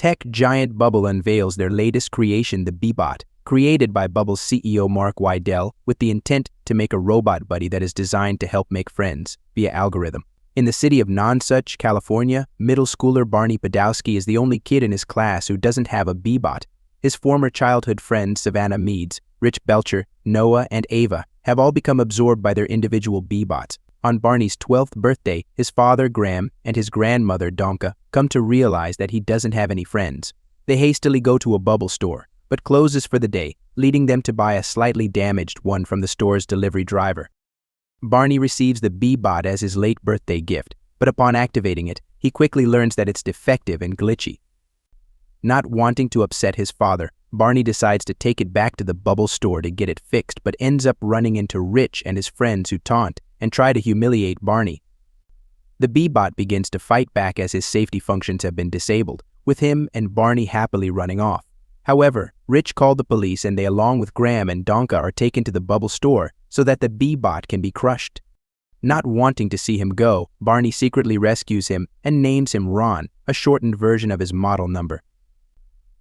tech giant Bubble unveils their latest creation, the Bebot, created by Bubble's CEO Mark Wydell with the intent to make a robot buddy that is designed to help make friends via algorithm. In the city of Nonsuch, California, middle schooler Barney Podowski is the only kid in his class who doesn't have a Bebot. His former childhood friends Savannah Meads, Rich Belcher, Noah, and Ava have all become absorbed by their individual Bebots. On Barney's 12th birthday, his father, Graham, and his grandmother, Donka, come to realize that he doesn't have any friends. They hastily go to a Bubble store, but closes for the day, leading them to buy a slightly damaged one from the store's delivery driver. Barney receives the Bebot as his late birthday gift, but upon activating it, he quickly learns that it's defective and glitchy. Not wanting to upset his father, Barney decides to take it back to the Bubble store to get it fixed, but ends up running into Rich and his friends who taunt and try to humiliate Barney. The Bebot begins to fight back as his safety functions have been disabled, with him and Barney happily running off. However, Rich called the police and they, along with Graham and Donka, are taken to the Bubble store so that the Bebot can be crushed. Not wanting to see him go, Barney secretly rescues him and names him Ron, a shortened version of his model number.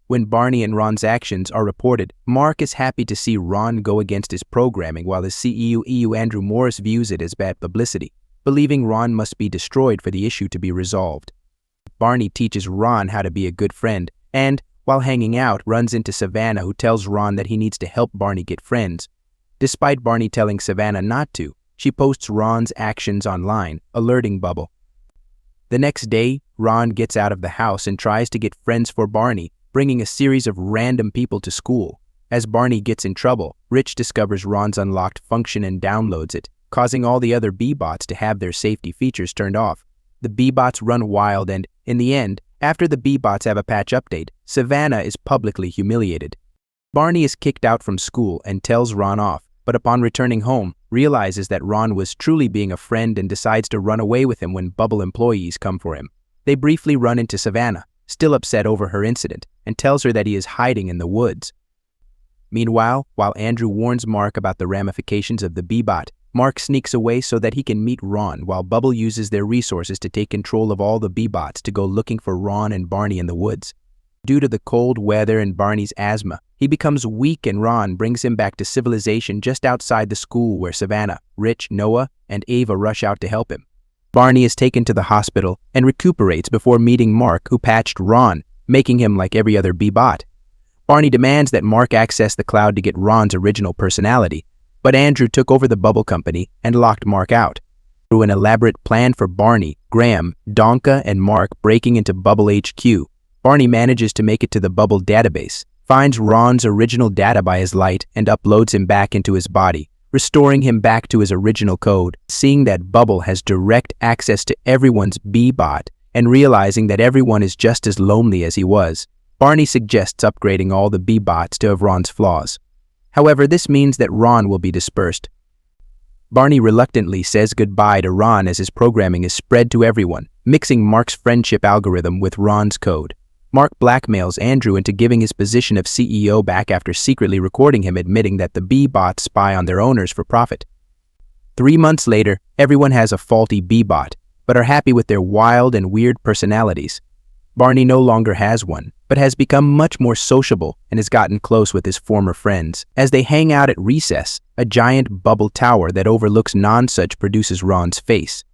When Barney and Ron's actions are reported, Mark is happy to see Ron go against his programming, while his CEO Andrew Morris views it as bad publicity, believing Ron must be destroyed for the issue to be resolved. Barney teaches Ron how to be a good friend and, while hanging out, runs into Savannah, who tells Ron that he needs to help Barney get friends. Despite Barney telling Savannah not to, she posts Ron's actions online, alerting Bubble. The next day, Ron gets out of the house and tries to get friends for Barney, bringing a series of random people to school. As Barney gets in trouble, Rich discovers Ron's unlocked function and downloads it, causing all the other Bebots to have their safety features turned off. The Bebots run wild and, in the end, after the Bebots have a patch update, Savannah is publicly humiliated. Barney is kicked out from school and tells Ron off, but upon returning home, realizes that Ron was truly being a friend and decides to run away with him when Bubble employees come for him. They briefly run into Savannah, still upset over her incident, and tells her that he is hiding in the woods. Meanwhile, while Andrew warns Mark about the ramifications of the Bebot, Mark sneaks away so that he can meet Ron, while Bubble uses their resources to take control of all the Bebots to go looking for Ron and Barney in the woods. Due to the cold weather and Barney's asthma, he becomes weak and Ron brings him back to civilization just outside the school where Savannah, Rich, Noah, and Ava rush out to help him. Barney is taken to the hospital and recuperates before meeting Mark, who patched Ron, making him like every other Bebot. Barney demands that Mark access the cloud to get Ron's original personality, but Andrew took over the Bubble company and locked Mark out. Through an elaborate plan for Barney, Graham, Donka, and Mark breaking into Bubble HQ, Barney manages to make it to the Bubble database, finds Ron's original data by his light, and uploads him back into his body, restoring him back to his original code. Seeing that Bubble has direct access to everyone's Bebot and realizing that everyone is just as lonely as he was, Barney suggests upgrading all the Bebots to have Ron's flaws. However, this means that Ron will be dispersed. Barney reluctantly says goodbye to Ron as his programming is spread to everyone, mixing Mark's friendship algorithm with Ron's code. Mark blackmails Andrew into giving his position of CEO back after secretly recording him admitting that the Bebots spy on their owners for profit. 3 months later, everyone has a faulty Bebot, but are happy with their wild and weird personalities. Barney no longer has one, but has become much more sociable and has gotten close with his former friends. As they hang out at recess, a giant Bubble tower that overlooks Nonsuch produces Ron's face,